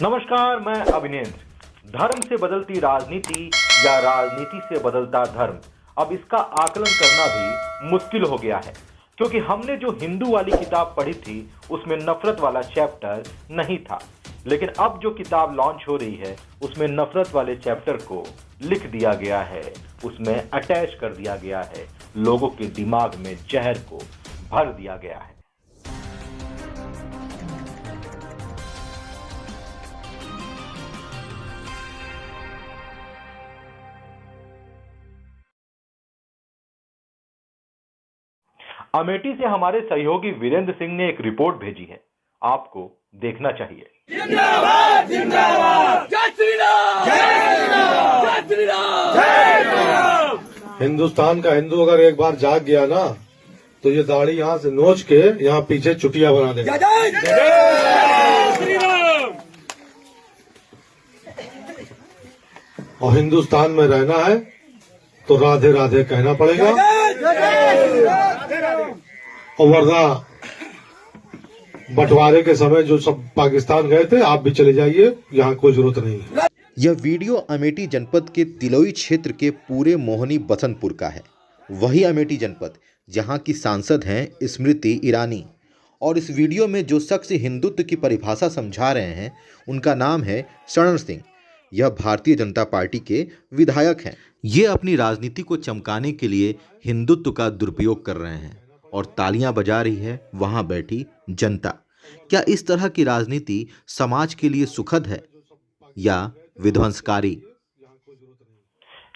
नमस्कार, मैं अभिनेंद्र। धर्म से बदलती राजनीति या राजनीति से बदलता धर्म, अब इसका आकलन करना भी मुश्किल हो गया है, क्योंकि हमने जो हिंदू वाली किताब पढ़ी थी उसमें नफरत वाला चैप्टर नहीं था, लेकिन अब जो किताब लॉन्च हो रही है उसमें नफरत वाले चैप्टर को लिख दिया गया है, उसमें अटैच कर दिया गया है, लोगों के दिमाग में जहर को भर दिया गया है। अमेठी से हमारे सहयोगी वीरेंद्र सिंह ने एक रिपोर्ट भेजी है, आपको देखना चाहिए। जिंदाबाद जिंदाबाद जय श्री राम जय श्री राम जय श्री राम जय श्री राम। हिंदुस्तान का हिंदू अगर एक बार जाग गया ना तो ये दाढ़ी यहाँ से नोच के यहाँ पीछे चुटिया बना देगा। जय जय श्री राम। और हिंदुस्तान में रहना है तो राधे राधे कहना पड़ेगा, और वरना बंटवारे के समय जो सब पाकिस्तान गए थे आप भी चले जाइए, यहाँ कोई जरूरत नहीं है। यह वीडियो अमेठी जनपद के तिलोई क्षेत्र के पूरे मोहनी बसंतपुर का है। वही अमेठी जनपद जहां की सांसद हैं स्मृति ईरानी, और इस वीडियो में जो शख्स हिंदुत्व की परिभाषा समझा रहे हैं उनका नाम है शरण सिंह। यह भारतीय जनता पार्टी के विधायक हैं। ये अपनी राजनीति को चमकाने के लिए हिंदुत्व का दुरुपयोग कर रहे हैं और तालियां बजा रही है वहां बैठी जनता। क्या इस तरह की राजनीति समाज के लिए सुखद है या विध्वंसकारी?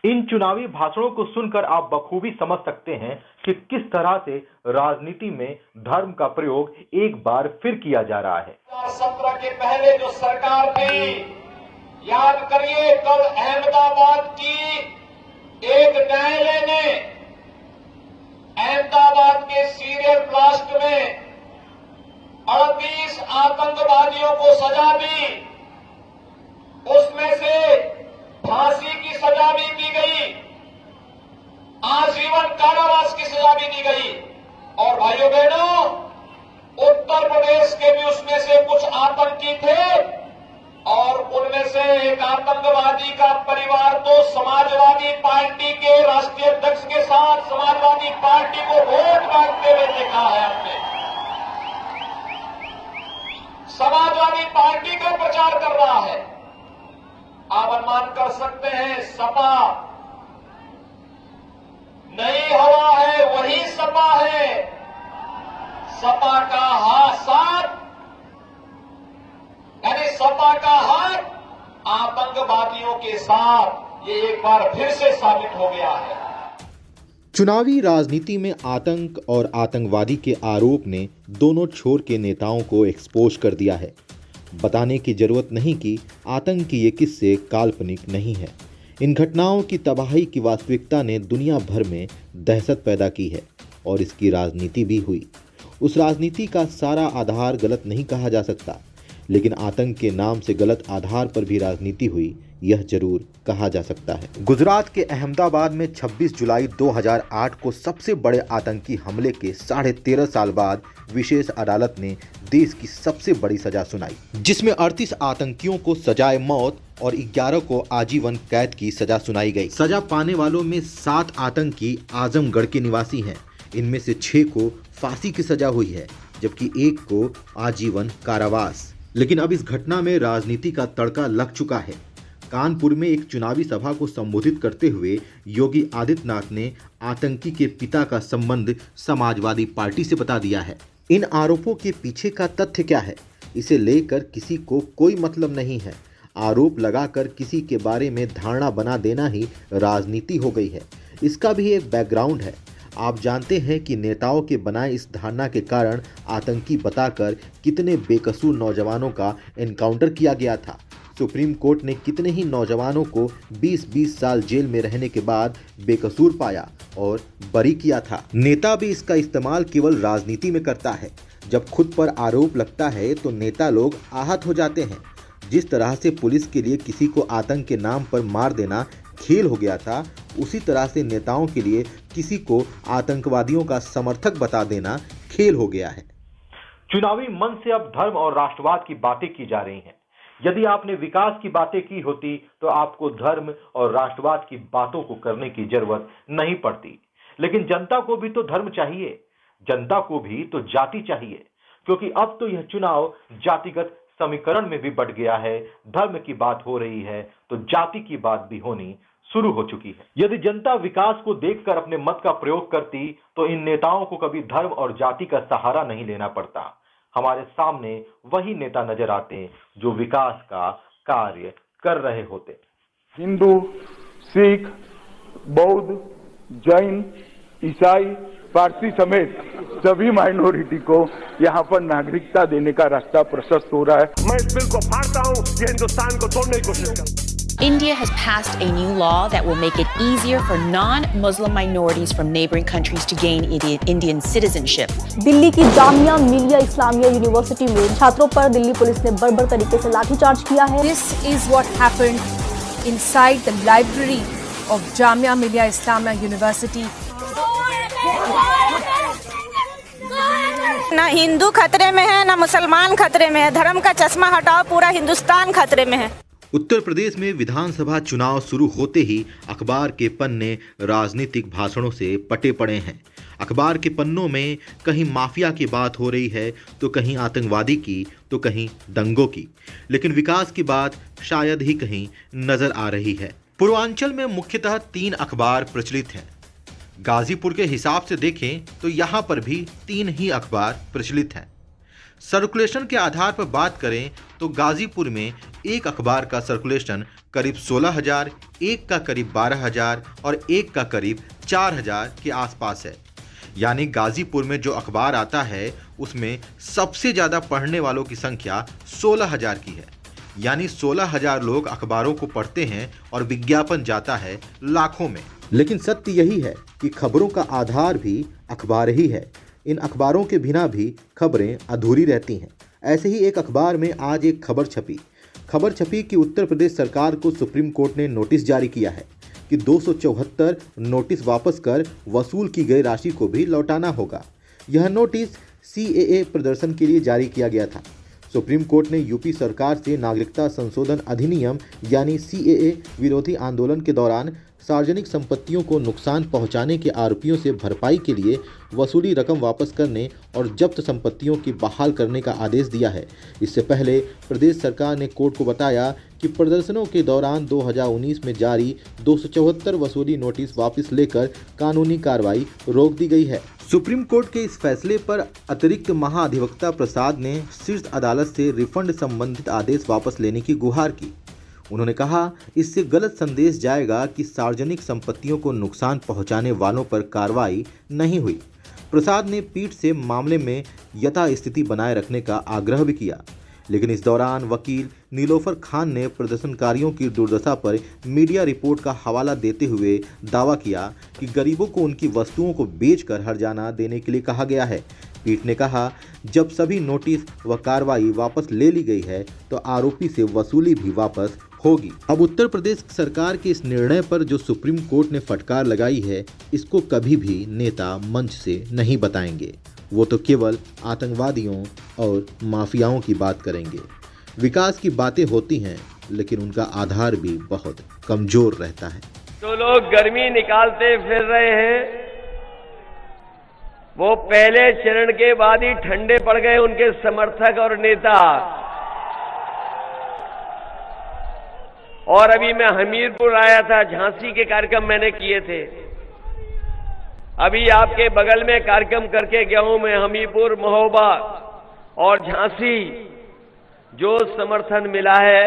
इन चुनावी भाषणों को सुनकर आप बखूबी समझ सकते हैं कि किस तरह से राजनीति में धर्म का प्रयोग एक बार फिर किया जा रहा है। 2017 के पहले जो सरकार थी, याद करिए, कल अहमदाबाद की एक न्यायालय ने अहमदाबाद के सीरियल ब्लास्ट में 38 आतंकवादियों को सजा दी। उसमें से फांसी की सजा भी दी गई, आजीवन कारावास की सजा भी दी गई। और भाइयों बहनों, उत्तर प्रदेश के भी उसमें से कुछ आतंकी थे, और उनमें से एक आतंकवादी का परिवार तो समाजवादी पार्टी के राष्ट्रीय अध्यक्ष के साथ समाजवादी पार्टी को वोट मांगते हुए देखा है। हमने समाजवादी पार्टी का प्रचार कर रहा है। आप अनुमान कर सकते हैं, सपा नई हवा है, वही सपा है। सपा का हाथ साथ, यानी सपा का हाथ आतंकवादियों के साथ, ये एक बार फिर से साबित हो गया है। चुनावी राजनीति में आतंक और आतंकवादी के आरोप ने दोनों छोर के नेताओं को एक्सपोज कर दिया है। बताने की जरूरत नहीं कि आतंक की ये किस्से काल्पनिक नहीं है। इन घटनाओं की तबाही की वास्तविकता ने दुनिया भर में दहशत पैदा की है और इसकी राजनीति भी हुई। उस राजनीति का सारा आधार गलत नहीं कहा जा सकता, लेकिन आतंक के नाम से गलत आधार पर भी राजनीति हुई, यह जरूर कहा जा सकता है। गुजरात के अहमदाबाद में 26 जुलाई 2008 को सबसे बड़े आतंकी हमले के 13.5 साल बाद विशेष अदालत ने देश की सबसे बड़ी सजा सुनाई, जिसमें 38 आतंकियों को सजाए मौत और 11 को आजीवन कैद की सजा सुनाई गई। सजा पाने वालों में 7 आतंकी आजमगढ़ के निवासी हैं। इनमें से 6 को फांसी की सजा हुई है, जबकि 1 को आजीवन कारावास। लेकिन अब इस घटना में राजनीति का तड़का लग चुका है। कानपुर में एक चुनावी सभा को संबोधित करते हुए योगी आदित्यनाथ ने आतंकी के पिता का संबंध समाजवादी पार्टी से बता दिया है। इन आरोपों के पीछे का तथ्य क्या है, इसे लेकर किसी को कोई मतलब नहीं है। आरोप लगाकर किसी के बारे में धारणा बना देना ही राजनीति हो गई है। इसका भी एक बैकग्राउंड है। आप जानते हैं कि नेताओं के बनाए इस धारणा के कारण आतंकी बताकर कितने बेकसूर नौजवानों का एनकाउंटर किया गया था। सुप्रीम कोर्ट ने कितने ही नौजवानों को 20-20 साल जेल में रहने के बाद बेकसूर पाया और बरी किया था। नेता भी इसका इस्तेमाल केवल राजनीति में करता है। जब खुद पर आरोप लगता है तो नेता लोग आहत हो जाते हैं। जिस तरह से पुलिस के लिए किसी को आतंक के नाम पर मार देना खेल हो गया था, उसी तरह से नेताओं के लिए किसी को आतंकवादियों का समर्थक बता देना खेल हो गया है। चुनावी मंच से अब धर्म और राष्ट्रवाद की बातें की जा रही हैं। यदि आपने विकास की बातें की होती तो आपको धर्म और राष्ट्रवाद की बातों को करने की जरूरत नहीं पड़ती। लेकिन जनता को भी तो धर्म चाहिए, जनता को भी तो जाति चाहिए, क्योंकि अब तो यह चुनाव जातिगत समीकरण में भी बढ़ गया है। धर्म की बात हो रही है तो जाति की बात भी होनी शुरू हो चुकी है। यदि जनता विकास को देखकर अपने मत का प्रयोग करती तो इन नेताओं को कभी धर्म और जाति का सहारा नहीं लेना पड़ता। हमारे सामने वही नेता नजर आते जो विकास का कार्य कर रहे होते। हिंदू, सिख, बौद्ध, जैन, ईसाई, पारसी समेत सभी माइनॉरिटी को यहाँ पर नागरिकता देने का रास्ता प्रशस्त हो रहा है। मैं इस बिल को फाड़ता हूँ, ये हिंदुस्तान को तोड़ने की कोशिश करता हूँ। India has passed a new law that will make it easier for non-Muslim minorities from neighboring countries to gain Indian citizenship. Delhi की जामिया मिलिया इस्लामिया यूनिवर्सिटी में छात्रों पर दिल्ली पुलिस ने बर्बर तरीके से लाठीचार्ज किया है। This is what happened inside the library of Jamia Millia Islamia University. ना हिंदू खतरे में है, ना मुसलमान खतरे में है। धर्म का चश्मा हटाओ, पूरा हिंदुस्तान खतरे में है। उत्तर प्रदेश में विधानसभा चुनाव शुरू होते ही अखबार के पन्ने राजनीतिक भाषणों से पटे पड़े हैं। अखबार के पन्नों में कहीं माफिया की बात हो रही है तो कहीं आतंकवादी की तो कहीं दंगों की, लेकिन विकास की बात शायद ही कहीं नजर आ रही है। पूर्वांचल में मुख्यतः 3 अखबार प्रचलित हैं। गाजीपुर के हिसाब से देखें तो यहाँ पर भी 3 ही अखबार प्रचलित हैं। सर्कुलेशन के आधार पर बात करें तो गाजीपुर में एक अखबार का सर्कुलेशन करीब 16,000, एक का करीब 12,000 और एक का करीब 4,000 के आसपास है। यानी गाजीपुर में जो अखबार आता है उसमें सबसे ज़्यादा पढ़ने वालों की संख्या 16,000 की है। यानी 16,000 लोग अखबारों को पढ़ते हैं और विज्ञापन जाता है लाखों में। लेकिन सत्य यही है कि खबरों का आधार भी अखबार ही है। इन अखबारों के बिना भी खबरें अधूरी रहती हैं। ऐसे ही एक अखबार में आज एक खबर छपी कि उत्तर प्रदेश सरकार को सुप्रीम कोर्ट ने नोटिस जारी किया है कि 274 नोटिस वापस कर वसूल की गई राशि को भी लौटाना होगा। यह नोटिस CAA प्रदर्शन के लिए जारी किया गया था। सुप्रीम कोर्ट ने यूपी सरकार से नागरिकता संशोधन अधिनियम यानी CAA विरोधी आंदोलन के दौरान सार्वजनिक संपत्तियों को नुकसान पहुंचाने के आरोपियों से भरपाई के लिए वसूली रकम वापस करने और जब्त संपत्तियों की बहाल करने का आदेश दिया है। इससे पहले प्रदेश सरकार ने कोर्ट को बताया कि प्रदर्शनों के दौरान 2019 में जारी 274 वसूली नोटिस वापस लेकर कानूनी कार्रवाई रोक दी गई है। सुप्रीम कोर्ट के इस फैसले पर अतिरिक्त महाधिवक्ता प्रसाद ने शीर्ष अदालत से रिफंड संबंधित आदेश वापस लेने की गुहार की। उन्होंने कहा, इससे गलत संदेश जाएगा कि सार्वजनिक संपत्तियों को नुकसान पहुंचाने वालों पर कार्रवाई नहीं हुई। प्रसाद ने पीठ से मामले में यथास्थिति बनाए रखने का आग्रह भी किया, लेकिन इस दौरान वकील नीलोफर खान ने प्रदर्शनकारियों की दुर्दशा पर मीडिया रिपोर्ट का हवाला देते हुए दावा किया कि गरीबों को उनकी वस्तुओं को बेचकर हर्जाना देने के लिए कहा गया है। पीठ ने कहा, जब सभी नोटिस व कार्रवाई वापस ले ली गई है तो आरोपी से वसूली भी वापस होगी। अब उत्तर प्रदेश सरकार के इस निर्णय पर जो सुप्रीम कोर्ट ने फटकार लगाई है, इसको कभी भी नेता मंच से नहीं बताएंगे। वो तो केवल आतंकवादियों और माफियाओं की बात करेंगे। विकास की बातें होती हैं, लेकिन उनका आधार भी बहुत कमजोर रहता है। जो लोग गर्मी निकालते फिर रहे हैं, वो पहले चरण के बाद ही ठंडे पड़ गए उनके समर्थक और नेता। और अभी मैं हमीरपुर आया था, झांसी के कार्यक्रम मैंने किए थे। अभी आपके बगल में कार्यक्रम करके गया हूं मैं, हमीरपुर, महोबा और झांसी। जो समर्थन मिला है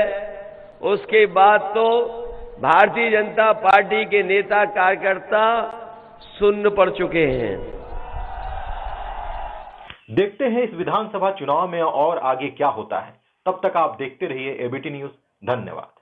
उसके बाद तो भारतीय जनता पार्टी के नेता कार्यकर्ता सुन्न पड़ चुके हैं। देखते हैं इस विधानसभा चुनाव में और आगे क्या होता है। तब तक आप देखते रहिए ABT न्यूज। धन्यवाद।